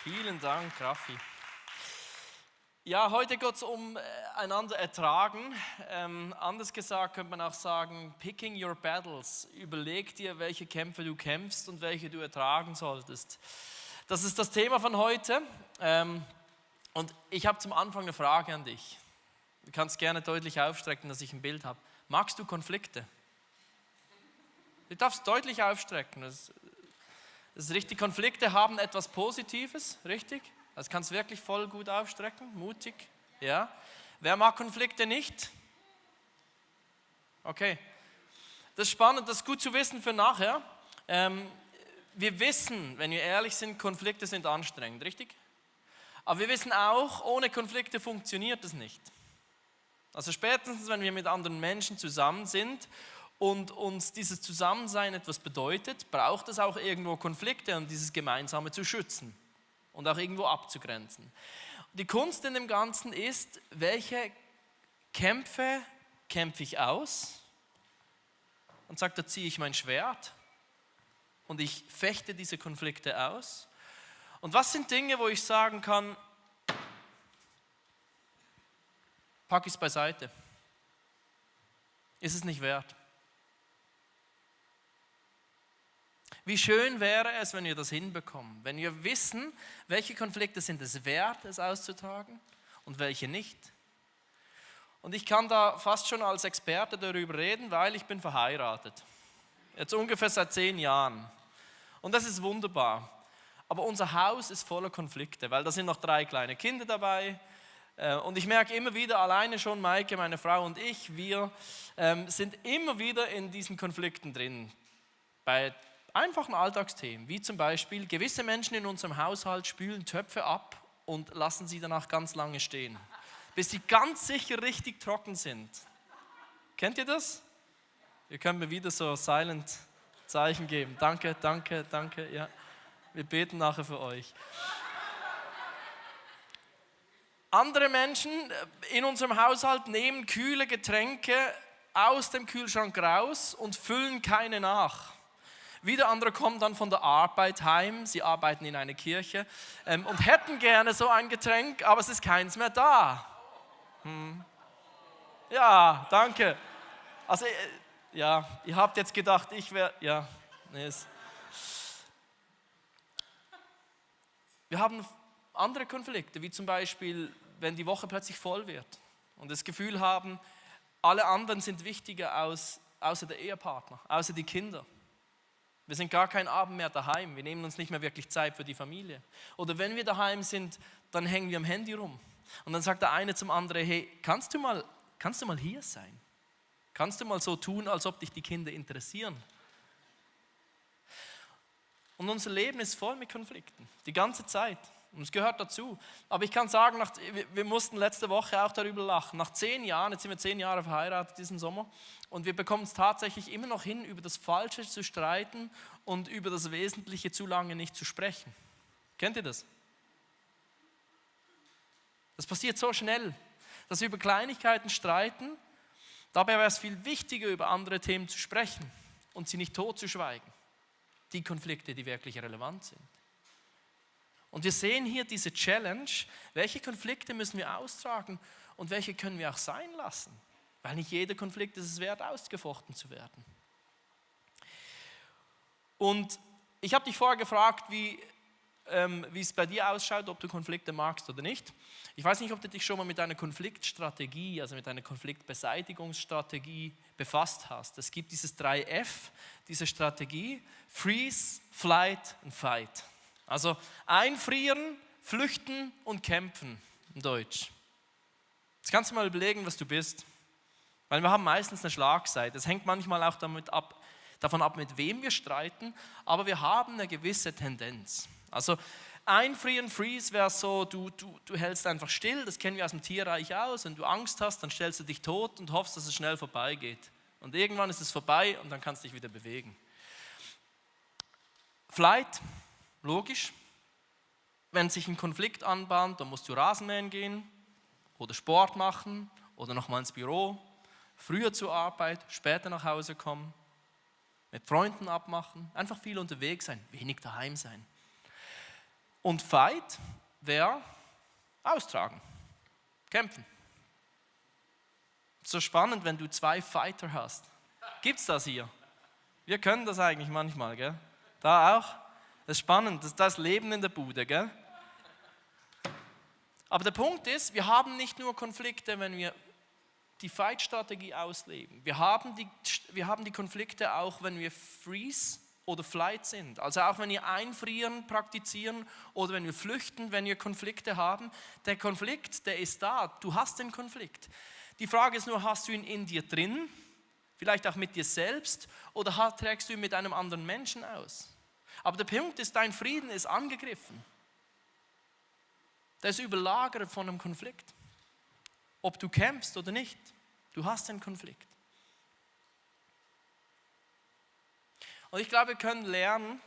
Vielen Dank, Raffi. Ja, heute geht es um einander ertragen. Anders gesagt könnte man auch sagen, picking your battles. Überleg dir, welche Kämpfe du kämpfst und welche du ertragen solltest. Das ist das Thema von heute. Und ich habe zum Anfang eine Frage an dich. Du kannst gerne deutlich aufstrecken, dass ich ein Bild habe. Magst du Konflikte? Du darfst deutlich aufstrecken. Das ist richtig, Konflikte haben etwas Positives, richtig? Das kannst du wirklich voll gut aufstrecken, mutig. Ja. Wer mag Konflikte nicht? Okay. Das ist spannend, das ist gut zu wissen für nachher. Wir wissen, wenn wir ehrlich sind, Konflikte sind anstrengend, richtig? Aber wir wissen auch, ohne Konflikte funktioniert es nicht. Also spätestens, wenn wir mit anderen Menschen zusammen sind und uns dieses Zusammensein etwas bedeutet, braucht es auch irgendwo Konflikte, um dieses Gemeinsame zu schützen und auch irgendwo abzugrenzen. Die Kunst in dem Ganzen ist, welche Kämpfe kämpfe ich aus? Und sagt, da ziehe ich mein Schwert und ich fechte diese Konflikte aus. Und was sind Dinge, wo ich sagen kann, packe ich es beiseite? Ist es nicht wert? Wie schön wäre es, wenn wir das hinbekommen, wenn wir wissen, welche Konflikte sind es wert, es auszutragen und welche nicht. Und ich kann da fast schon als Experte darüber reden, weil ich bin verheiratet. Jetzt ungefähr seit 10 Jahren. Und das ist wunderbar. Aber unser Haus ist voller Konflikte, weil da sind noch 3 kleine Kinder dabei. Und ich merke immer wieder, alleine schon Maike, meine Frau und ich, wir sind immer wieder in diesen Konflikten drin. Bei einfachen Alltagsthemen, wie zum Beispiel, gewisse Menschen in unserem Haushalt spülen Töpfe ab und lassen sie danach ganz lange stehen, bis sie ganz sicher richtig trocken sind. Kennt ihr das? Ihr könnt mir wieder so Silent-Zeichen geben. Danke, danke, danke. Ja. Wir beten nachher für euch. Andere Menschen in unserem Haushalt nehmen kühle Getränke aus dem Kühlschrank raus und füllen keine nach. Wieder andere kommen dann von der Arbeit heim, sie arbeiten in einer Kirche und hätten gerne so ein Getränk, aber es ist keins mehr da. Ja, danke. Also, ja, ihr habt jetzt gedacht, ich wäre, ja, nee, wir haben andere Konflikte, wie zum Beispiel, wenn die Woche plötzlich voll wird und das Gefühl haben, alle anderen sind wichtiger außer der Ehepartner, außer die Kinder. Wir sind gar keinen Abend mehr daheim, wir nehmen uns nicht mehr wirklich Zeit für die Familie. Oder wenn wir daheim sind, dann hängen wir am Handy rum. Und dann sagt der eine zum anderen, hey, kannst du mal hier sein? Kannst du mal so tun, als ob dich die Kinder interessieren? Und unser Leben ist voll mit Konflikten, die ganze Zeit. Und es gehört dazu. Aber ich kann sagen, wir mussten letzte Woche auch darüber lachen. Nach 10 Jahren, jetzt sind wir 10 Jahre verheiratet diesen Sommer, und wir bekommen es tatsächlich immer noch hin, über das Falsche zu streiten und über das Wesentliche zu lange nicht zu sprechen. Kennt ihr das? Das passiert so schnell, dass wir über Kleinigkeiten streiten. Dabei wäre es viel wichtiger, über andere Themen zu sprechen und sie nicht totzuschweigen. Die Konflikte, die wirklich relevant sind. Und wir sehen hier diese Challenge, welche Konflikte müssen wir austragen und welche können wir auch sein lassen. Weil nicht jeder Konflikt ist es wert, ausgefochten zu werden. Und ich habe dich vorher gefragt, wie es bei dir ausschaut, ob du Konflikte magst oder nicht. Ich weiß nicht, ob du dich schon mal mit einer Konfliktstrategie, also mit einer Konfliktbeseitigungsstrategie befasst hast. Es gibt dieses 3F, diese Strategie, Freeze, Flight und Fight. Also einfrieren, flüchten und kämpfen, in Deutsch. Jetzt kannst du mal überlegen, was du bist. Weil wir haben meistens eine Schlagseite. Es hängt manchmal auch davon ab, mit wem wir streiten, aber wir haben eine gewisse Tendenz. Also einfrieren, freeze wäre so, du hältst einfach still, das kennen wir aus dem Tierreich aus. Wenn du Angst hast, dann stellst du dich tot und hoffst, dass es schnell vorbeigeht. Und irgendwann ist es vorbei und dann kannst du dich wieder bewegen. Flight. Logisch, wenn sich ein Konflikt anbahnt, dann musst du Rasenmähen gehen oder Sport machen oder nochmal ins Büro, früher zur Arbeit, später nach Hause kommen, mit Freunden abmachen, einfach viel unterwegs sein, wenig daheim sein. Und Fight wäre austragen, kämpfen. So spannend, wenn du 2 Fighter hast. Gibt's das hier? Wir können das eigentlich manchmal, gell? Da auch. Das ist spannend, das ist das Leben in der Bude, gell? Aber der Punkt ist, wir haben nicht nur Konflikte, wenn wir die Fight-Strategie ausleben. Wir haben die Konflikte auch, wenn wir Freeze oder Flight sind. Also auch wenn wir Einfrieren praktizieren oder wenn wir flüchten, wenn wir Konflikte haben. Der Konflikt, der ist da. Du hast den Konflikt. Die Frage ist nur, hast du ihn in dir drin? Vielleicht auch mit dir selbst oder trägst du ihn mit einem anderen Menschen aus? Aber der Punkt ist, dein Frieden ist angegriffen. Der ist überlagert von einem Konflikt. Ob du kämpfst oder nicht, du hast einen Konflikt. Und ich glaube, wir können lernen,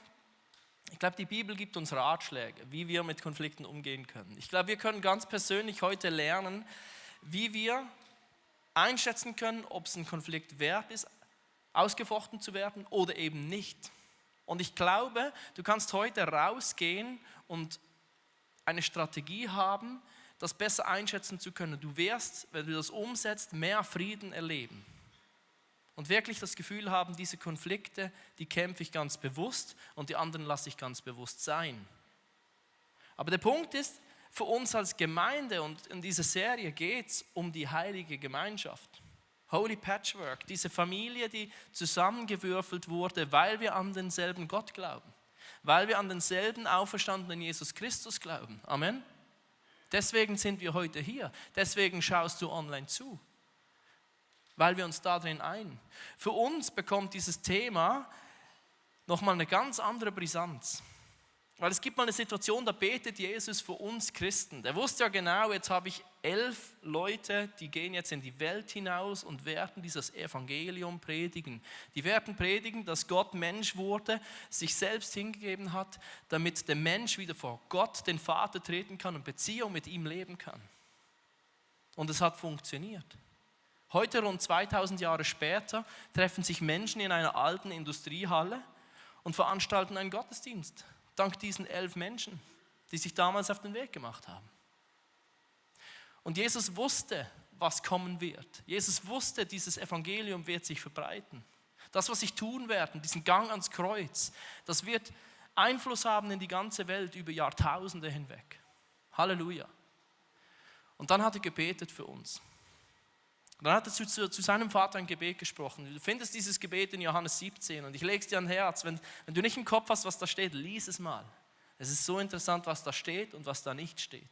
ich glaube, die Bibel gibt uns Ratschläge, wie wir mit Konflikten umgehen können. Ich glaube, wir können ganz persönlich heute lernen, wie wir einschätzen können, ob es ein Konflikt wert ist, ausgefochten zu werden oder eben nicht. Und ich glaube, du kannst heute rausgehen und eine Strategie haben, das besser einschätzen zu können. Du wirst, wenn du das umsetzt, mehr Frieden erleben. Und wirklich das Gefühl haben, diese Konflikte, die kämpfe ich ganz bewusst und die anderen lasse ich ganz bewusst sein. Aber der Punkt ist, für uns als Gemeinde und in dieser Serie geht es um die heilige Gemeinschaft. Holy Patchwork, diese Familie, die zusammengewürfelt wurde, weil wir an denselben Gott glauben. Weil wir an denselben auferstandenen Jesus Christus glauben. Amen. Deswegen sind wir heute hier. Deswegen schaust du online zu. Weil wir uns da drin ein. Für uns bekommt dieses Thema nochmal eine ganz andere Brisanz. Weil es gibt mal eine Situation, da betet Jesus für uns Christen. Der wusste ja genau, jetzt habe ich 11 Leute, die gehen jetzt in die Welt hinaus und werden dieses Evangelium predigen. Die werden predigen, dass Gott Mensch wurde, sich selbst hingegeben hat, damit der Mensch wieder vor Gott, den Vater, treten kann und Beziehung mit ihm leben kann. Und es hat funktioniert. Heute, rund 2000 Jahre später, treffen sich Menschen in einer alten Industriehalle und veranstalten einen Gottesdienst. Dank diesen 11 Menschen, die sich damals auf den Weg gemacht haben. Und Jesus wusste, was kommen wird. Jesus wusste, dieses Evangelium wird sich verbreiten. Das, was ich tun werde, diesen Gang ans Kreuz, das wird Einfluss haben in die ganze Welt über Jahrtausende hinweg. Halleluja. Und dann hat er gebetet für uns. Und dann hat er zu seinem Vater ein Gebet gesprochen. Du findest dieses Gebet in Johannes 17 und ich lege es dir ans Herz. Wenn du nicht im Kopf hast, was da steht, lies es mal. Es ist so interessant, was da steht und was da nicht steht.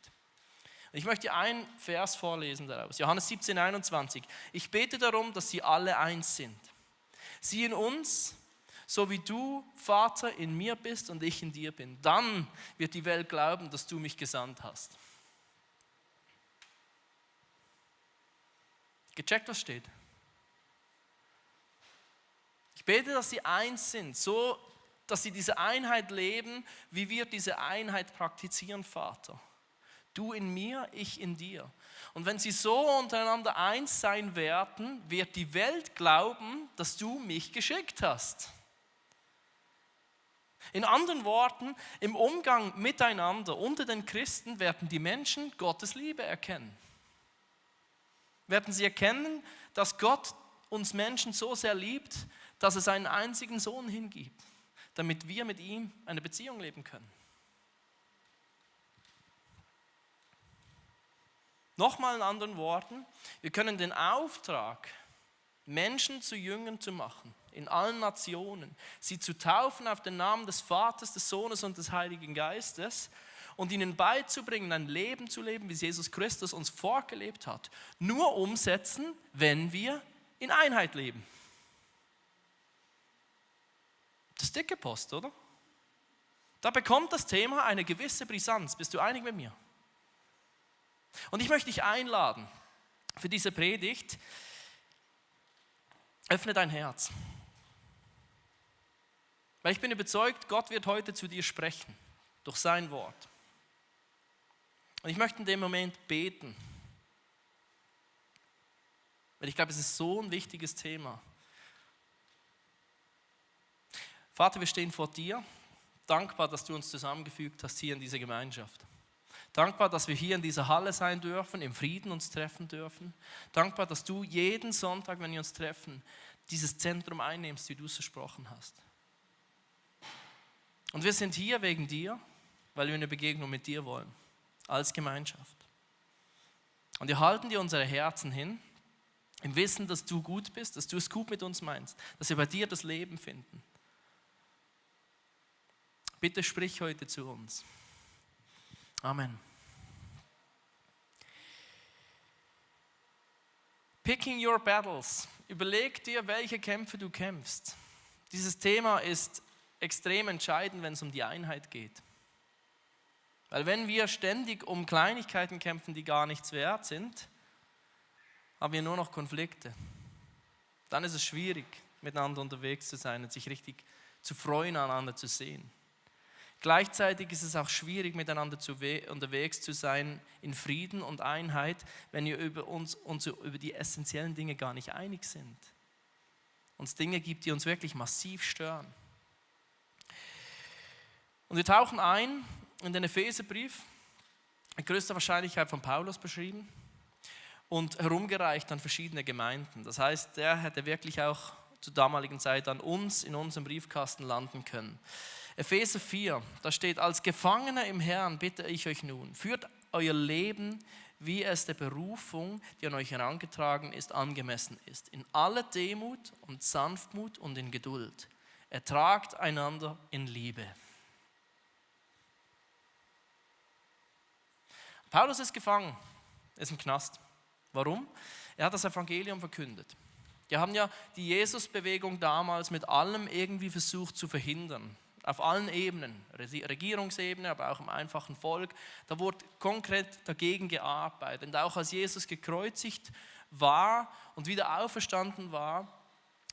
Und ich möchte dir einen Vers vorlesen daraus. Johannes 17, 21. Ich bete darum, dass sie alle eins sind. Sie in uns, so wie du, Vater, in mir bist und ich in dir bin. Dann wird die Welt glauben, dass du mich gesandt hast. Gecheckt, was steht? Ich bete, dass sie eins sind, so, dass sie diese Einheit leben, wie wir diese Einheit praktizieren, Vater. Du in mir, ich in dir. Und wenn sie so untereinander eins sein werden, wird die Welt glauben, dass du mich geschickt hast. In anderen Worten, im Umgang miteinander unter den Christen werden die Menschen Gottes Liebe erkennen. Werden sie erkennen, dass Gott uns Menschen so sehr liebt, dass er seinen einzigen Sohn hingibt, damit wir mit ihm eine Beziehung leben können. Nochmal in anderen Worten, wir können den Auftrag, Menschen zu Jüngern zu machen, in allen Nationen, sie zu taufen auf den Namen des Vaters, des Sohnes und des Heiligen Geistes, und ihnen beizubringen, ein Leben zu leben, wie Jesus Christus uns vorgelebt hat, nur umsetzen, wenn wir in Einheit leben. Das ist dicke Post, oder? Da bekommt das Thema eine gewisse Brisanz. Bist du einig mit mir? Und ich möchte dich einladen für diese Predigt. Öffne dein Herz. Weil ich bin überzeugt, Gott wird heute zu dir sprechen, durch sein Wort. Und ich möchte in dem Moment beten. Weil ich glaube, es ist so ein wichtiges Thema. Vater, wir stehen vor dir. Dankbar, dass du uns zusammengefügt hast hier in dieser Gemeinschaft. Dankbar, dass wir hier in dieser Halle sein dürfen, im Frieden uns treffen dürfen. Dankbar, dass du jeden Sonntag, wenn wir uns treffen, dieses Zentrum einnimmst, wie du es versprochen hast. Und wir sind hier wegen dir, weil wir eine Begegnung mit dir wollen, als Gemeinschaft. Und wir halten dir unsere Herzen hin, im Wissen, dass du gut bist, dass du es gut mit uns meinst, dass wir bei dir das Leben finden. Bitte sprich heute zu uns. Amen. Picking your battles. Überleg dir, welche Kämpfe du kämpfst. Dieses Thema ist extrem entscheidend, wenn es um die Einheit geht. Weil wenn wir ständig um Kleinigkeiten kämpfen, die gar nichts wert sind, haben wir nur noch Konflikte. Dann ist es schwierig, miteinander unterwegs zu sein und sich richtig zu freuen, einander zu sehen. Gleichzeitig ist es auch schwierig, miteinander unterwegs zu sein in Frieden und Einheit, wenn wir uns über die essentiellen Dinge gar nicht einig sind. Und es Dinge gibt, die uns wirklich massiv stören. Und wir tauchen ein in den Epheserbrief, mit größter Wahrscheinlichkeit von Paulus beschrieben und herumgereicht an verschiedene Gemeinden. Das heißt, der hätte wirklich auch zur damaligen Zeit an uns in unserem Briefkasten landen können. Epheser 4, da steht, als Gefangene im Herrn bitte ich euch nun, führt euer Leben, wie es der Berufung, die an euch herangetragen ist, angemessen ist. In aller Demut und Sanftmut und in Geduld. Ertragt einander in Liebe. Paulus ist gefangen, ist im Knast. Warum? Er hat das Evangelium verkündet. Die haben ja die Jesus-Bewegung damals mit allem irgendwie versucht zu verhindern. Auf allen Ebenen, Regierungsebene, aber auch im einfachen Volk. Da wurde konkret dagegen gearbeitet. Und auch als Jesus gekreuzigt war und wieder auferstanden war,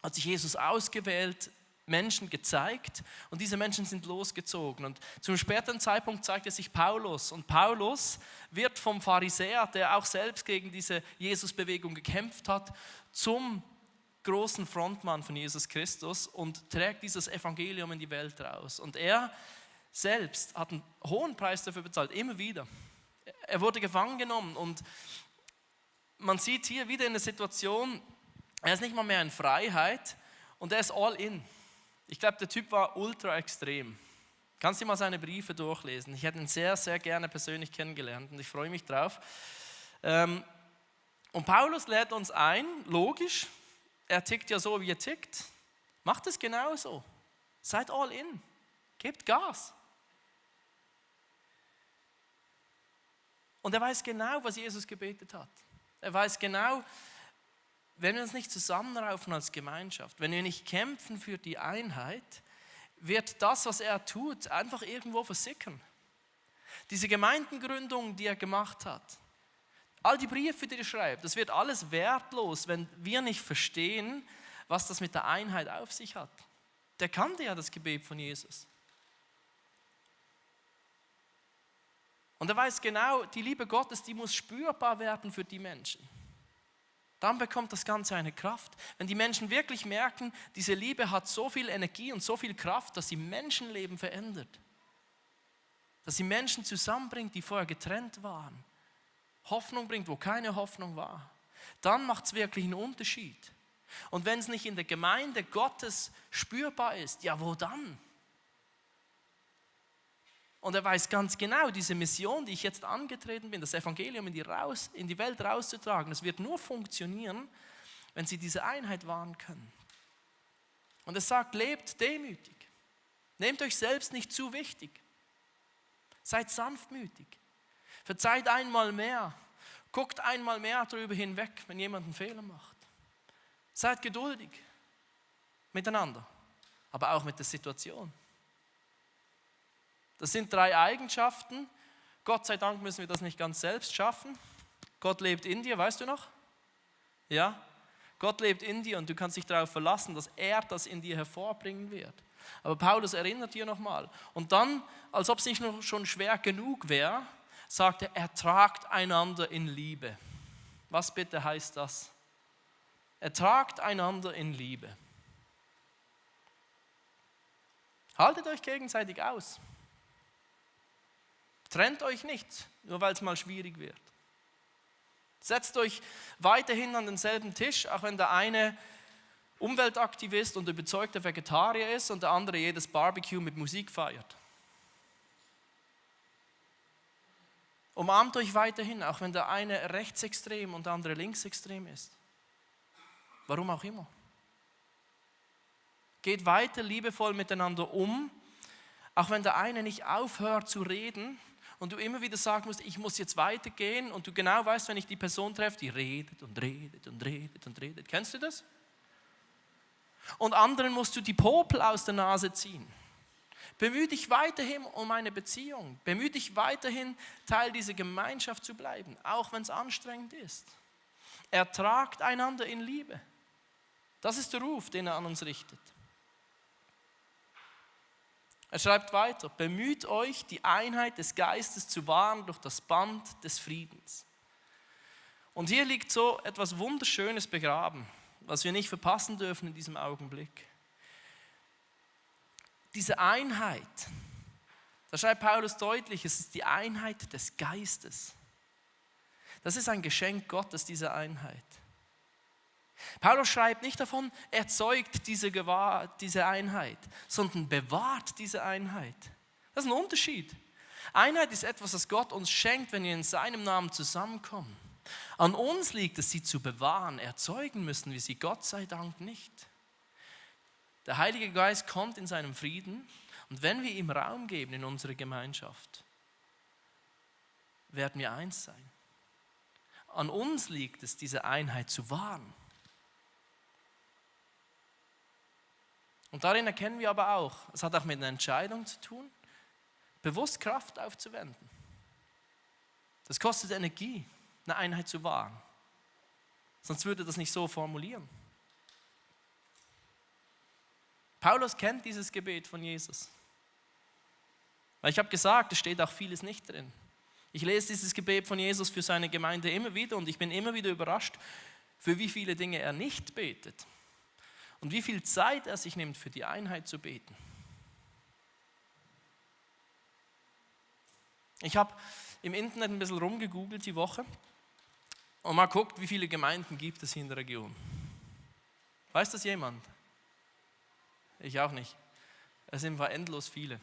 hat sich Jesus ausgewählt, Menschen gezeigt und diese Menschen sind losgezogen. Und zum späteren Zeitpunkt zeigte sich Paulus. Und Paulus wird vom Pharisäer, der auch selbst gegen diese Jesus-Bewegung gekämpft hat, zum großen Frontmann von Jesus Christus und trägt dieses Evangelium in die Welt raus. Und er selbst hat einen hohen Preis dafür bezahlt, immer wieder. Er wurde gefangen genommen und man sieht hier wieder in der Situation, er ist nicht mal mehr in Freiheit und er ist all in. Ich glaube, der Typ war ultra extrem. Kannst du mal seine Briefe durchlesen? Ich hätte ihn sehr, sehr gerne persönlich kennengelernt und ich freue mich drauf. Und Paulus lädt uns ein, logisch, er tickt ja so, wie er tickt. Macht es genauso. Seid all in. Gebt Gas. Und er weiß genau, was Jesus gebetet hat. Er weiß genau, wenn wir uns nicht zusammenraufen als Gemeinschaft, wenn wir nicht kämpfen für die Einheit, wird das, was er tut, einfach irgendwo versickern. Diese Gemeindengründung, die er gemacht hat, all die Briefe, die er schreibt, das wird alles wertlos, wenn wir nicht verstehen, was das mit der Einheit auf sich hat. Der kannte ja das Gebet von Jesus. Und er weiß genau, die Liebe Gottes, die muss spürbar werden für die Menschen. Dann bekommt das Ganze eine Kraft. Wenn die Menschen wirklich merken, diese Liebe hat so viel Energie und so viel Kraft, dass sie Menschenleben verändert. Dass sie Menschen zusammenbringt, die vorher getrennt waren. Hoffnung bringt, wo keine Hoffnung war. Dann macht es wirklich einen Unterschied. Und wenn es nicht in der Gemeinde Gottes spürbar ist, ja, wo dann? Und er weiß ganz genau, diese Mission, die ich jetzt angetreten bin, das Evangelium in die Welt rauszutragen, das wird nur funktionieren, wenn sie diese Einheit wahren können. Und er sagt, lebt demütig. Nehmt euch selbst nicht zu wichtig. Seid sanftmütig. Verzeiht einmal mehr. Guckt einmal mehr darüber hinweg, wenn jemand einen Fehler macht. Seid geduldig miteinander, aber auch mit der Situation. Das sind 3 Eigenschaften. Gott sei Dank müssen wir das nicht ganz selbst schaffen. Gott lebt in dir, weißt du noch? Ja? Gott lebt in dir und du kannst dich darauf verlassen, dass er das in dir hervorbringen wird. Aber Paulus erinnert dir nochmal. Und dann, als ob es nicht noch schon schwer genug wäre, sagt er, ertragt einander in Liebe. Was bitte heißt das? Ertragt einander in Liebe. Haltet euch gegenseitig aus. Trennt euch nicht, nur weil es mal schwierig wird. Setzt euch weiterhin an denselben Tisch, auch wenn der eine Umweltaktivist und überzeugter Vegetarier ist und der andere jedes Barbecue mit Musik feiert. Umarmt euch weiterhin, auch wenn der eine rechtsextrem und der andere linksextrem ist. Warum auch immer. Geht weiter liebevoll miteinander um, auch wenn der eine nicht aufhört zu reden und du immer wieder sagen musst, ich muss jetzt weitergehen und du genau weißt, wenn ich die Person treffe, die redet und redet und redet und redet. Kennst du das? Und anderen musst du die Popel aus der Nase ziehen. Bemühe dich weiterhin um eine Beziehung. Bemühe dich weiterhin, Teil dieser Gemeinschaft zu bleiben, auch wenn es anstrengend ist. Ertragt einander in Liebe. Das ist der Ruf, den er an uns richtet. Er schreibt weiter, bemüht euch, die Einheit des Geistes zu wahren durch das Band des Friedens. Und hier liegt so etwas Wunderschönes begraben, was wir nicht verpassen dürfen in diesem Augenblick. Diese Einheit, da schreibt Paulus deutlich, es ist die Einheit des Geistes. Das ist ein Geschenk Gottes, diese Einheit. Paulus schreibt nicht davon, erzeugt diese Einheit, sondern bewahrt diese Einheit. Das ist ein Unterschied. Einheit ist etwas, das Gott uns schenkt, wenn wir in seinem Namen zusammenkommen. An uns liegt es, sie zu bewahren. Erzeugen müssen wir sie Gott sei Dank nicht. Der Heilige Geist kommt in seinem Frieden und wenn wir ihm Raum geben in unserer Gemeinschaft, werden wir eins sein. An uns liegt es, diese Einheit zu wahren. Und darin erkennen wir aber auch, es hat auch mit einer Entscheidung zu tun, bewusst Kraft aufzuwenden. Das kostet Energie, eine Einheit zu wahren. Sonst würde das nicht so formulieren. Paulus kennt dieses Gebet von Jesus. Weil ich habe gesagt, es steht auch vieles nicht drin. Ich lese dieses Gebet von Jesus für seine Gemeinde immer wieder und ich bin immer wieder überrascht, für wie viele Dinge er nicht betet. Und wie viel Zeit er sich nimmt, für die Einheit zu beten. Ich habe im Internet ein bisschen rumgegoogelt die Woche und mal guckt, wie viele Gemeinden gibt es hier in der Region. Weiß das jemand? Ich auch nicht. Es sind endlos viele.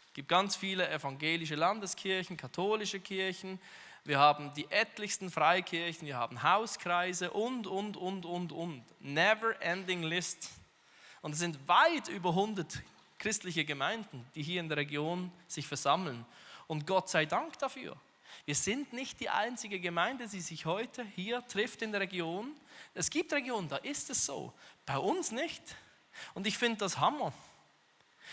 Es gibt ganz viele evangelische Landeskirchen, katholische Kirchen. Wir haben die etlichsten Freikirchen, wir haben Hauskreise und. Never ending list. Und es sind weit über 100 christliche Gemeinden, die hier in der Region sich versammeln. Und Gott sei Dank dafür. Wir sind nicht die einzige Gemeinde, die sich heute hier trifft in der Region. Es gibt Regionen, da ist es so. Bei uns nicht. Und ich finde das Hammer.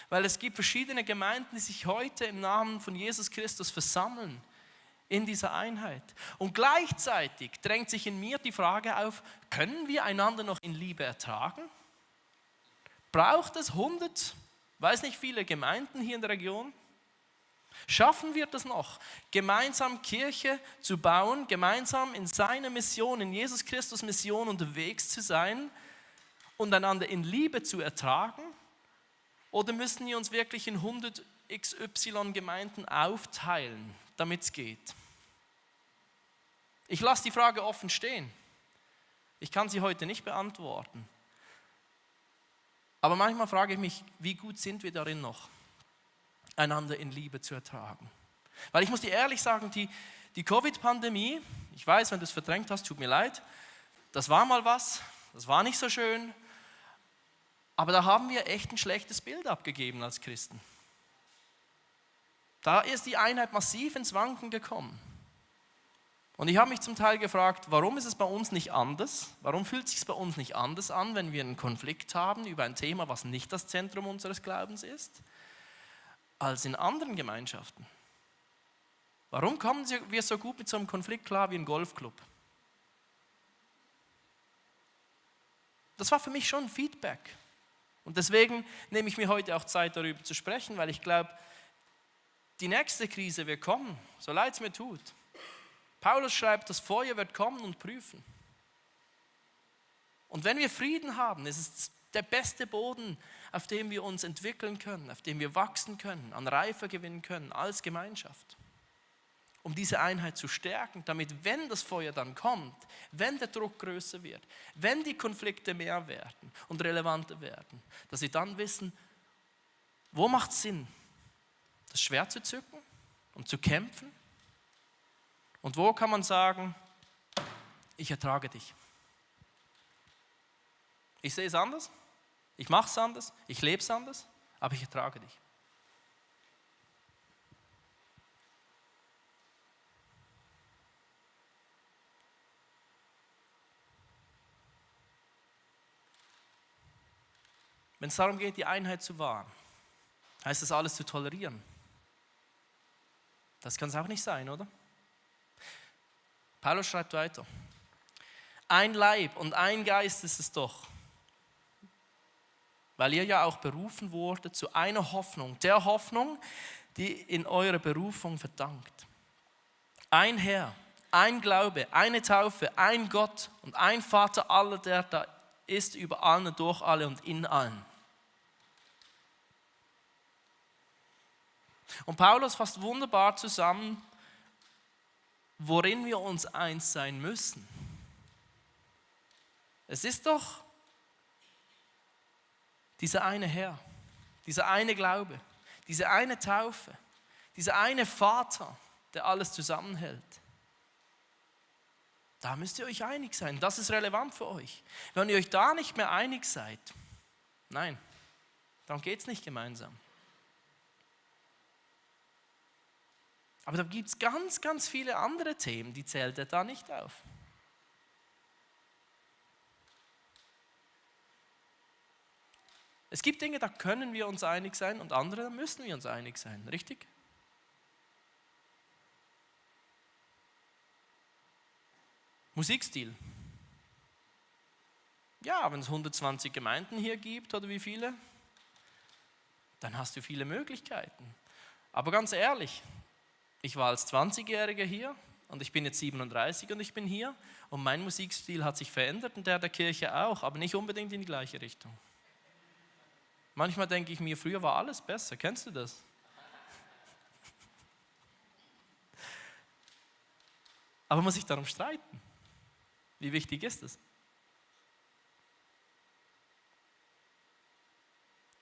Weil es gibt verschiedene Gemeinden, die sich heute im Namen von Jesus Christus versammeln. In dieser Einheit. Und gleichzeitig drängt sich in mir die Frage auf, können wir einander noch in Liebe ertragen? Braucht es 100, weiß nicht viele Gemeinden hier in der Region? Schaffen wir das noch, gemeinsam Kirche zu bauen, gemeinsam in seiner Mission, in Jesus Christus Mission unterwegs zu sein und einander in Liebe zu ertragen? Oder müssen wir uns wirklich in 100 XY Gemeinden aufteilen, damit es geht? Ich lasse die Frage offen stehen. Ich kann sie heute nicht beantworten. Aber manchmal frage ich mich, wie gut sind wir darin noch, einander in Liebe zu ertragen? Weil ich muss dir ehrlich sagen, die Covid-Pandemie, ich weiß, wenn du es verdrängt hast, tut mir leid, das war mal was, das war nicht so schön, aber da haben wir echt ein schlechtes Bild abgegeben als Christen. Da ist die Einheit massiv ins Wanken gekommen. Und ich habe mich zum Teil gefragt, warum ist es bei uns nicht anders? Warum fühlt es sich bei uns nicht anders an, wenn wir einen Konflikt haben über ein Thema, was nicht das Zentrum unseres Glaubens ist, als in anderen Gemeinschaften? Warum kommen wir so gut mit so einem Konflikt klar wie ein Golfclub? Das war für mich schon ein Feedback. Und deswegen nehme ich mir heute auch Zeit, darüber zu sprechen, weil ich glaube, die nächste Krise wird kommen, so leid es mir tut. Paulus schreibt, das Feuer wird kommen und prüfen. Und wenn wir Frieden haben, ist es der beste Boden, auf dem wir uns entwickeln können, auf dem wir wachsen können, an Reife gewinnen können als Gemeinschaft. Um diese Einheit zu stärken, damit, wenn das Feuer dann kommt, wenn der Druck größer wird, wenn die Konflikte mehr werden und relevanter werden, dass wir dann wissen, wo macht es Sinn, das Schwert zu zücken und zu kämpfen? Und wo kann man sagen, ich ertrage dich. Ich sehe es anders, ich mache es anders, ich lebe es anders, aber ich ertrage dich. Wenn es darum geht, die Einheit zu wahren, heißt das alles zu tolerieren. Das kann es auch nicht sein, oder? Paulus schreibt weiter. Ein Leib und ein Geist ist es doch, weil ihr ja auch berufen wurdet zu einer Hoffnung, der Hoffnung, die in eurer Berufung verdankt. Ein Herr, ein Glaube, eine Taufe, ein Gott und ein Vater aller, der da ist über allen, durch alle und in allen. Und Paulus fasst wunderbar zusammen, worin wir uns eins sein müssen. Es ist doch dieser eine Herr, dieser eine Glaube, diese eine Taufe, dieser eine Vater, der alles zusammenhält. Da müsst ihr euch einig sein. Das ist relevant für euch. Wenn ihr euch da nicht mehr einig seid, nein, dann geht es nicht gemeinsam. Aber da gibt es ganz, ganz viele andere Themen, die zählt er da nicht auf. Es gibt Dinge, da können wir uns einig sein und andere, da müssen wir uns einig sein, richtig? Musikstil. Ja, wenn es 120 Gemeinden hier gibt oder wie viele, dann hast du viele Möglichkeiten. Aber ganz ehrlich, ich war als 20-Jähriger hier und ich bin jetzt 37 und ich bin hier und mein Musikstil hat sich verändert und der Kirche auch, aber nicht unbedingt in die gleiche Richtung. Manchmal denke ich mir, früher war alles besser, kennst du das? Aber muss ich darum streiten? Wie wichtig ist es?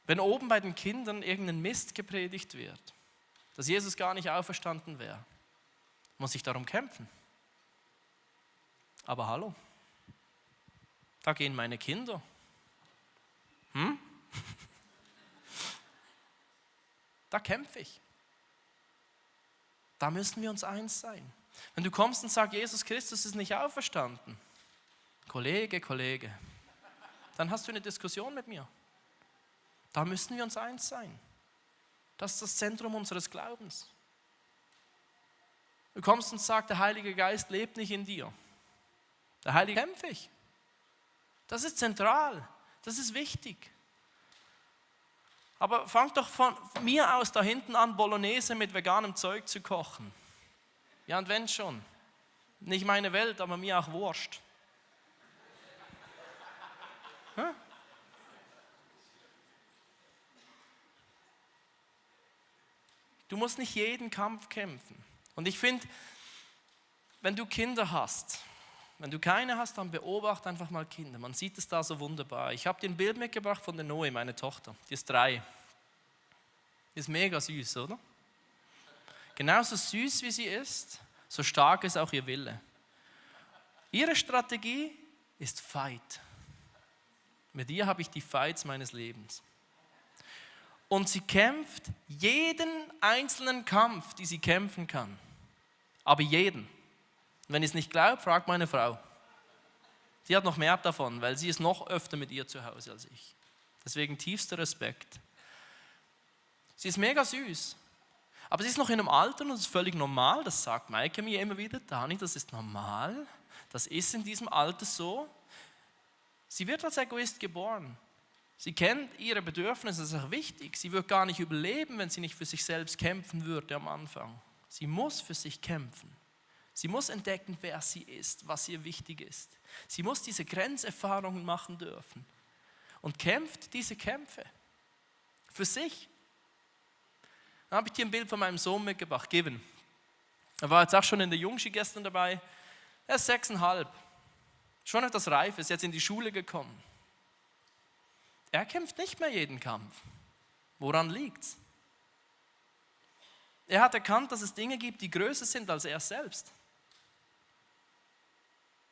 Wenn oben bei den Kindern irgendein Mist gepredigt wird, dass Jesus gar nicht auferstanden wäre, muss ich darum kämpfen. Aber hallo, da gehen meine Kinder. Da kämpfe ich. Da müssen wir uns eins sein. Wenn du kommst und sagst, Jesus Christus ist nicht auferstanden, Kollege, dann hast du eine Diskussion mit mir. Da müssen wir uns eins sein. Das ist das Zentrum unseres Glaubens. Du kommst und sagst, der Heilige Geist lebt nicht in dir. Der Heilige kämpfe ich. Das ist zentral, das ist wichtig. Aber fang doch von mir aus da hinten an, Bolognese mit veganem Zeug zu kochen. Ja, und wenn schon. Nicht meine Welt, aber mir auch Wurst. Hm? Du musst nicht jeden Kampf kämpfen. Und ich finde, wenn du Kinder hast, wenn du keine hast, dann beobachte einfach mal Kinder. Man sieht es da so wunderbar. Ich habe dir ein Bild mitgebracht von der Noe, meine Tochter. Die ist 3. Die ist mega süß, oder? Genauso süß wie sie ist, so stark ist auch ihr Wille. Ihre Strategie ist Fight. Mit ihr habe ich die Fights meines Lebens. Und sie kämpft jeden einzelnen Kampf, den sie kämpfen kann. Aber jeden. Wenn ich es nicht glaube, fragt meine Frau. Sie hat noch mehr davon, weil sie ist noch öfter mit ihr zu Hause als ich. Deswegen tiefster Respekt. Sie ist mega süß. Aber sie ist noch in einem Alter und das ist völlig normal. Das sagt Maike mir immer wieder. Dani, das ist normal. Das ist in diesem Alter so. Sie wird als Egoist geboren. Sie kennt ihre Bedürfnisse, das ist auch wichtig. Sie wird gar nicht überleben, wenn sie nicht für sich selbst kämpfen würde am Anfang. Sie muss für sich kämpfen. Sie muss entdecken, wer sie ist, was ihr wichtig ist. Sie muss diese Grenzerfahrungen machen dürfen und kämpft diese Kämpfe. Für sich. Dann habe ich dir ein Bild von meinem Sohn mitgebracht, Given. Er war jetzt auch schon in der Jungschi gestern dabei. Er ist 6,5. Schon etwas reif, ist jetzt in die Schule gekommen. Er kämpft nicht mehr jeden Kampf. Woran liegt's? Er hat erkannt, dass es Dinge gibt, die größer sind als er selbst.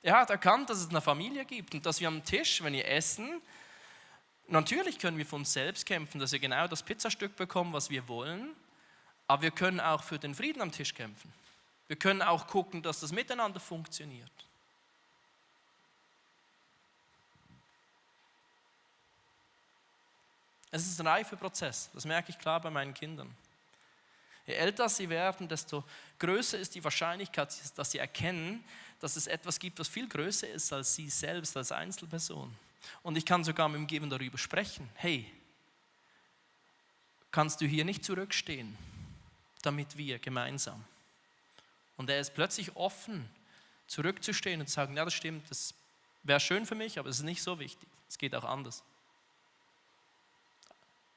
Er hat erkannt, dass es eine Familie gibt und dass wir am Tisch, wenn wir essen, natürlich können wir für uns selbst kämpfen, dass wir genau das Pizzastück bekommen, was wir wollen, aber wir können auch für den Frieden am Tisch kämpfen. Wir können auch gucken, dass das miteinander funktioniert. Es ist ein reifer Prozess, das merke ich klar bei meinen Kindern. Je älter sie werden, desto größer ist die Wahrscheinlichkeit, dass sie erkennen, dass es etwas gibt, was viel größer ist als sie selbst, als Einzelperson. Und ich kann sogar mit dem Geben darüber sprechen. Hey, kannst du hier nicht zurückstehen, damit wir gemeinsam. Und er ist plötzlich offen, zurückzustehen und zu sagen, ja, das stimmt, das wäre schön für mich, aber es ist nicht so wichtig. Es geht auch anders.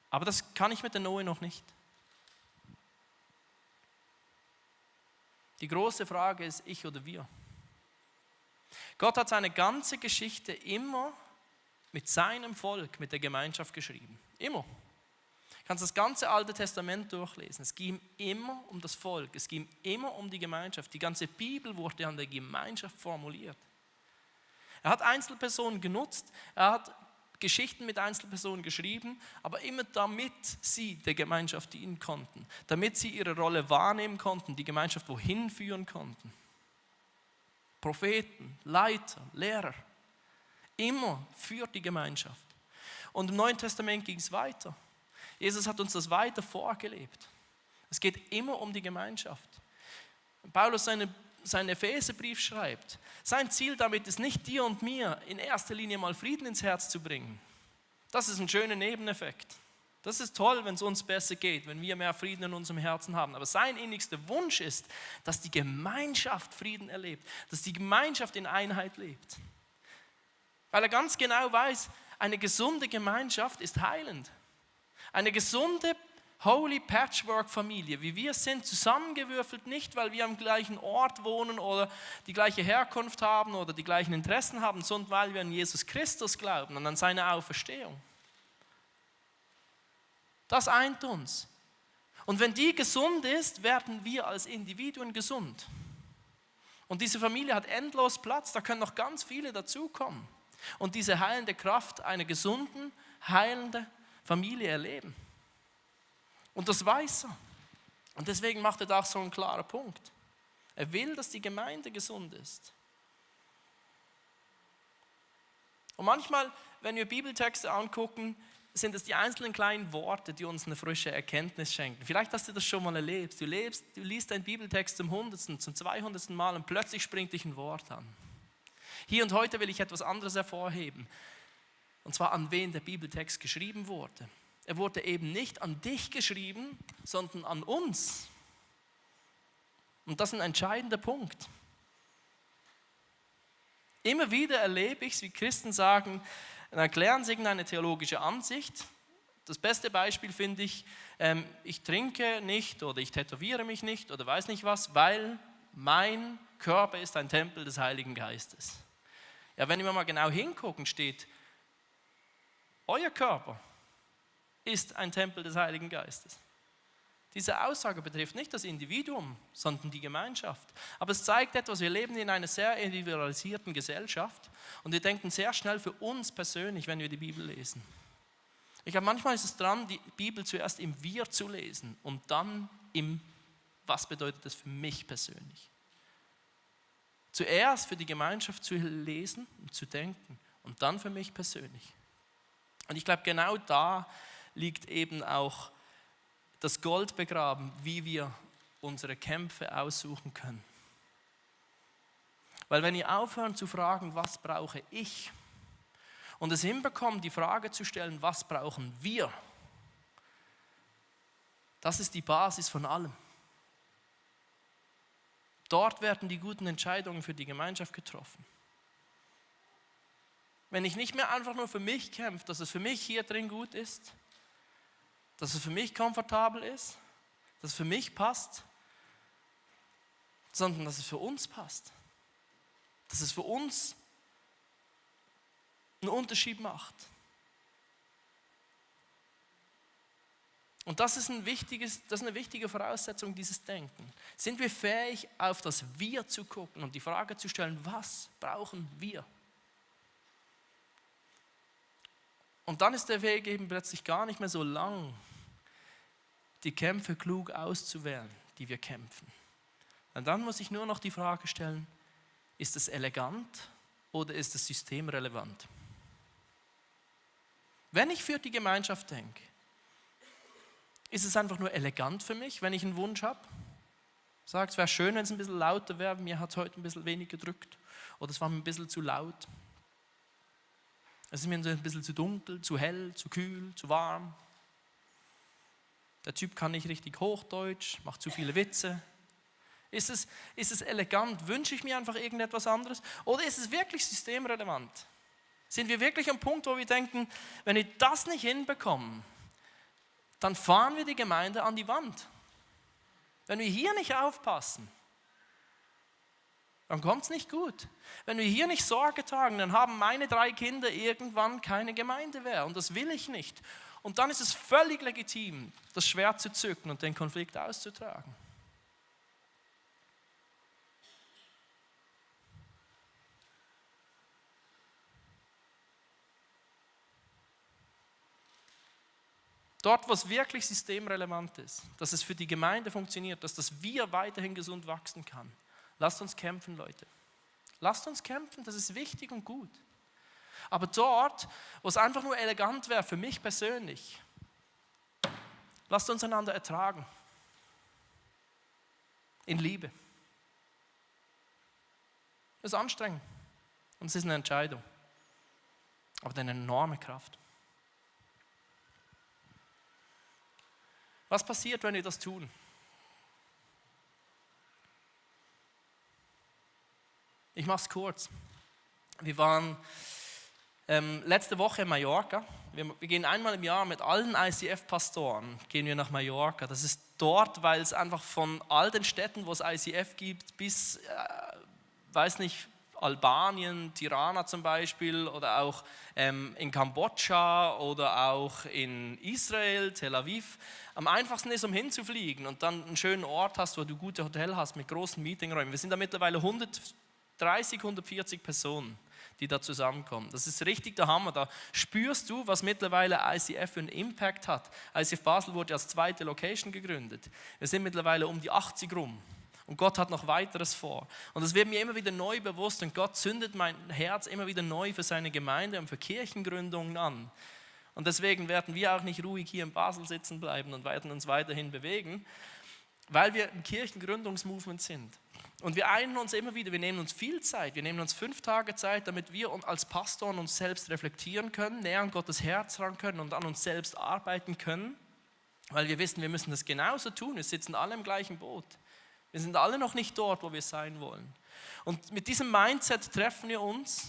Aber das kann ich mit der Noe noch nicht. Die große Frage ist, ich oder wir? Gott hat seine ganze Geschichte immer mit seinem Volk, mit der Gemeinschaft geschrieben. Immer. Du kannst das ganze Alte Testament durchlesen. Es ging immer um das Volk, es ging immer um die Gemeinschaft. Die ganze Bibel wurde an der Gemeinschaft formuliert. Er hat Einzelpersonen genutzt, er hat Geschichten mit Einzelpersonen geschrieben, aber immer damit sie der Gemeinschaft dienen konnten, damit sie ihre Rolle wahrnehmen konnten, die Gemeinschaft wohin führen konnten. Propheten, Leiter, Lehrer, immer für die Gemeinschaft. Und im Neuen Testament ging es weiter. Jesus hat uns das weiter vorgelebt. Es geht immer um die Gemeinschaft. Paulus seinen Epheserbrief schreibt, sein Ziel damit ist nicht dir und mir in erster Linie mal Frieden ins Herz zu bringen. Das ist ein schöner Nebeneffekt. Das ist toll, wenn es uns besser geht, wenn wir mehr Frieden in unserem Herzen haben. Aber sein innigster Wunsch ist, dass die Gemeinschaft Frieden erlebt, dass die Gemeinschaft in Einheit lebt. Weil er ganz genau weiß, eine gesunde Gemeinschaft ist heilend. Eine gesunde Holy Patchwork-Familie, wie wir sind, zusammengewürfelt, nicht weil wir am gleichen Ort wohnen oder die gleiche Herkunft haben oder die gleichen Interessen haben, sondern weil wir an Jesus Christus glauben und an seine Auferstehung. Das eint uns. Und wenn die gesund ist, werden wir als Individuen gesund. Und diese Familie hat endlos Platz, da können noch ganz viele dazukommen und diese heilende Kraft einer gesunden, heilenden Familie erleben. Und das weiß er. Und deswegen macht er da auch so einen klaren Punkt. Er will, dass die Gemeinde gesund ist. Und manchmal, wenn wir Bibeltexte angucken, sind es die einzelnen kleinen Worte, die uns eine frische Erkenntnis schenken. Vielleicht hast du das schon mal erlebt. Du liest einen Bibeltext zum 100., zum 200. Mal und plötzlich springt dich ein Wort an. Hier und heute will ich etwas anderes hervorheben. Und zwar, an wen der Bibeltext geschrieben wurde. Er wurde eben nicht an dich geschrieben, sondern an uns. Und das ist ein entscheidender Punkt. Immer wieder erlebe ich es, wie Christen sagen, erklären sie irgendeine theologische Ansicht. Das beste Beispiel finde ich, ich trinke nicht oder ich tätowiere mich nicht oder weiß nicht was, weil mein Körper ist ein Tempel des Heiligen Geistes. Ja, wenn wir mal genau hingucken, steht, euer Körper ist ein Tempel des Heiligen Geistes. Diese Aussage betrifft nicht das Individuum, sondern die Gemeinschaft. Aber es zeigt etwas, wir leben in einer sehr individualisierten Gesellschaft und wir denken sehr schnell für uns persönlich, wenn wir die Bibel lesen. Ich glaube, manchmal ist es dran, die Bibel zuerst im Wir zu lesen und dann im Was bedeutet das für mich persönlich. Zuerst für die Gemeinschaft zu lesen und zu denken und dann für mich persönlich. Und ich glaube, genau da liegt eben auch das Gold begraben, wie wir unsere Kämpfe aussuchen können. Weil wenn wir aufhören zu fragen, was brauche ich, und es hinbekommen, die Frage zu stellen, was brauchen wir, das ist die Basis von allem. Dort werden die guten Entscheidungen für die Gemeinschaft getroffen. Wenn ich nicht mehr einfach nur für mich kämpfe, dass es für mich hier drin gut ist, dass es für mich komfortabel ist, dass es für mich passt, sondern dass es für uns passt. Dass es für uns einen Unterschied macht. Und das ist eine wichtige Voraussetzung dieses Denken. Sind wir fähig, auf das Wir zu gucken und die Frage zu stellen, was brauchen wir? Und dann ist der Weg eben plötzlich gar nicht mehr so lang, die Kämpfe klug auszuwählen, die wir kämpfen. Und dann muss ich nur noch die Frage stellen, ist es elegant oder ist es systemrelevant? Wenn ich für die Gemeinschaft denke, ist es einfach nur elegant für mich, wenn ich einen Wunsch habe? Sage, es wäre schön, wenn es ein bisschen lauter wäre, mir hat es heute ein bisschen wenig gedrückt oder es war mir ein bisschen zu laut. Es ist mir ein bisschen zu dunkel, zu hell, zu kühl, zu warm. Der Typ kann nicht richtig Hochdeutsch, macht zu viele Witze. Ist es elegant? Wünsche ich mir einfach irgendetwas anderes? Oder ist es wirklich systemrelevant? Sind wir wirklich am Punkt, wo wir denken, wenn wir das nicht hinbekommen, dann fahren wir die Gemeinde an die Wand. Wenn wir hier nicht aufpassen, dann kommt es nicht gut. Wenn wir hier nicht Sorge tragen, dann haben meine 3 Kinder irgendwann keine Gemeinde mehr und das will ich nicht. Und dann ist es völlig legitim, das Schwert zu zücken und den Konflikt auszutragen. Dort, wo es wirklich systemrelevant ist, dass es für die Gemeinde funktioniert, dass das Wir weiterhin gesund wachsen kann. Lasst uns kämpfen, Leute. Lasst uns kämpfen, das ist wichtig und gut. Aber dort, wo es einfach nur elegant wäre, für mich persönlich, lasst uns einander ertragen. In Liebe. Es ist anstrengend und es ist eine Entscheidung. Aber eine enorme Kraft. Was passiert, wenn wir das tun? Ich mache es kurz. Wir waren letzte Woche in Mallorca. Wir gehen einmal im Jahr mit allen ICF-Pastoren nach Mallorca. Das ist dort, weil es einfach von all den Städten, wo es ICF gibt, bis, weiß nicht, Albanien, Tirana zum Beispiel oder auch in Kambodscha oder auch in Israel, Tel Aviv. Am einfachsten ist, um hinzufliegen und dann einen schönen Ort hast, wo du gute Hotel hast mit großen Meetingräumen. Wir sind da mittlerweile 130, 140 Personen, die da zusammenkommen. Das ist richtig der Hammer. Da spürst du, was mittlerweile ICF für einen Impact hat. ICF Basel wurde als 2. Location gegründet. Wir sind mittlerweile um die 80 rum. Und Gott hat noch weiteres vor. Und das wird mir immer wieder neu bewusst. Und Gott zündet mein Herz immer wieder neu für seine Gemeinde und für Kirchengründungen an. Und deswegen werden wir auch nicht ruhig hier in Basel sitzen bleiben und werden uns weiterhin bewegen, weil wir ein Kirchengründungsmovement sind. Und wir einen uns immer wieder, wir nehmen uns viel Zeit, wir nehmen uns 5 Tage Zeit, damit wir als Pastoren uns selbst reflektieren können, näher an Gottes Herz ran können und an uns selbst arbeiten können, weil wir wissen, wir müssen das genauso tun, wir sitzen alle im gleichen Boot. Wir sind alle noch nicht dort, wo wir sein wollen. Und mit diesem Mindset treffen wir uns.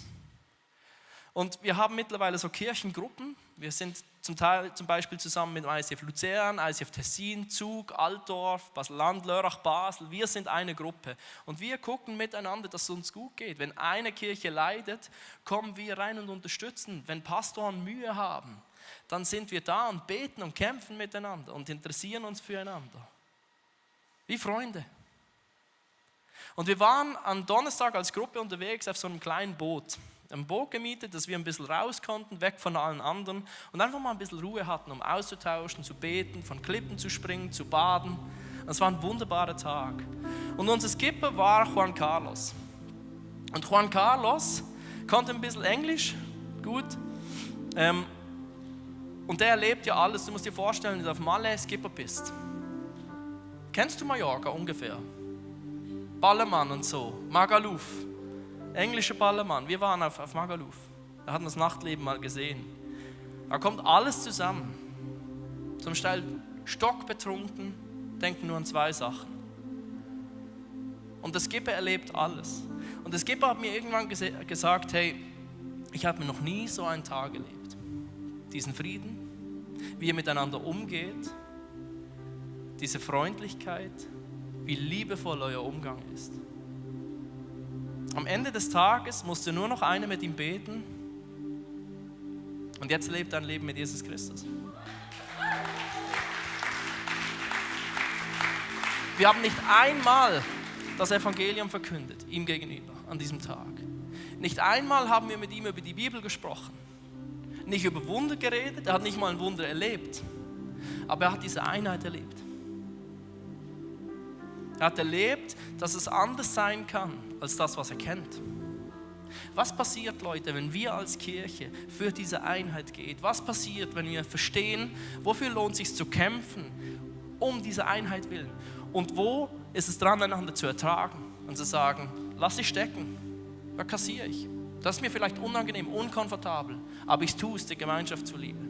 Und wir haben mittlerweile so Kirchengruppen. Wir sind zum Beispiel zusammen mit dem ICF Luzern, ICF Tessin, Zug, Altdorf, Basel-Land, Lörrach, Basel. Wir sind eine Gruppe. Und wir gucken miteinander, dass es uns gut geht. Wenn eine Kirche leidet, kommen wir rein und unterstützen. Wenn Pastoren Mühe haben, dann sind wir da und beten und kämpfen miteinander und interessieren uns füreinander. Wie Freunde. Und wir waren am Donnerstag als Gruppe unterwegs auf so einem kleinen Boot. Ein Boot gemietet, dass wir ein bisschen raus konnten, weg von allen anderen und einfach mal ein bisschen Ruhe hatten, um auszutauschen, zu beten, von Klippen zu springen, zu baden. Das war ein wunderbarer Tag. Und unser Skipper war Juan Carlos. Und Juan Carlos konnte ein bisschen Englisch, gut. Und der erlebt ja alles. Du musst dir vorstellen, wenn du auf Malle Skipper bist. Kennst du Mallorca ungefähr? Ballermann und so, Magaluf, englischer Ballermann. Wir waren auf Magaluf, wir hatten das Nachtleben mal gesehen. Da kommt alles zusammen. Zum Teil stockbetrunken, denken nur an 2 Sachen. Und der Skipper erlebt alles. Und der Skipper hat mir irgendwann gesagt, hey, ich habe mir noch nie so einen Tag erlebt. Diesen Frieden, wie ihr miteinander umgeht, diese Freundlichkeit, wie liebevoll euer Umgang ist. Am Ende des Tages musste nur noch einer mit ihm beten und jetzt lebt dein Leben mit Jesus Christus. Wir haben nicht einmal das Evangelium verkündet, ihm gegenüber, an diesem Tag. Nicht einmal haben wir mit ihm über die Bibel gesprochen. Nicht über Wunder geredet, er hat nicht mal ein Wunder erlebt. Aber er hat diese Einheit erlebt. Er hat erlebt, dass es anders sein kann, als das, was er kennt. Was passiert, Leute, wenn wir als Kirche für diese Einheit gehen? Was passiert, wenn wir verstehen, wofür lohnt es sich zu kämpfen, um diese Einheit willen? Und wo ist es dran, einander zu ertragen und zu sagen, lass dich stecken, da kassiere ich. Das ist mir vielleicht unangenehm, unkomfortabel, aber ich tue es der Gemeinschaft zuliebe.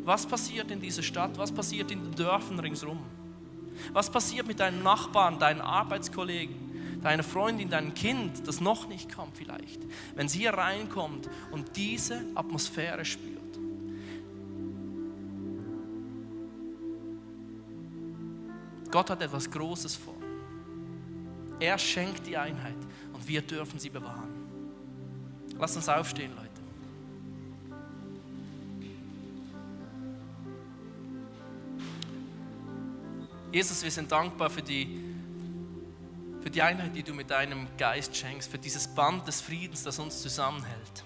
Was passiert in dieser Stadt? Was passiert in den Dörfern ringsherum? Was passiert mit deinen Nachbarn, deinen Arbeitskollegen, deiner Freundin, deinem Kind, das noch nicht kommt vielleicht, wenn sie hier reinkommt und diese Atmosphäre spürt? Gott hat etwas Großes vor. Er schenkt die Einheit und wir dürfen sie bewahren. Lass uns aufstehen, Leute. Jesus, wir sind dankbar für die Einheit, die du mit deinem Geist schenkst, für dieses Band des Friedens, das uns zusammenhält.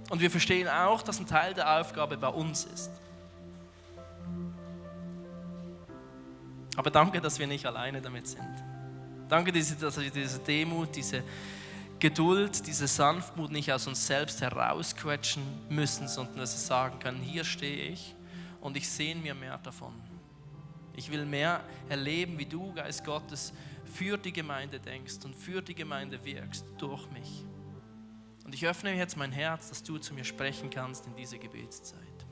Und wir verstehen auch, dass ein Teil der Aufgabe bei uns ist. Aber danke, dass wir nicht alleine damit sind. Danke, dass wir diese Demut, diese Geduld, diese Sanftmut nicht aus uns selbst herausquetschen müssen, sondern dass wir sagen können, hier stehe ich und ich sehne mir mehr davon. Ich will mehr erleben, wie du, Geist Gottes, für die Gemeinde denkst und für die Gemeinde wirkst, durch mich. Und ich öffne jetzt mein Herz, dass du zu mir sprechen kannst in dieser Gebetszeit.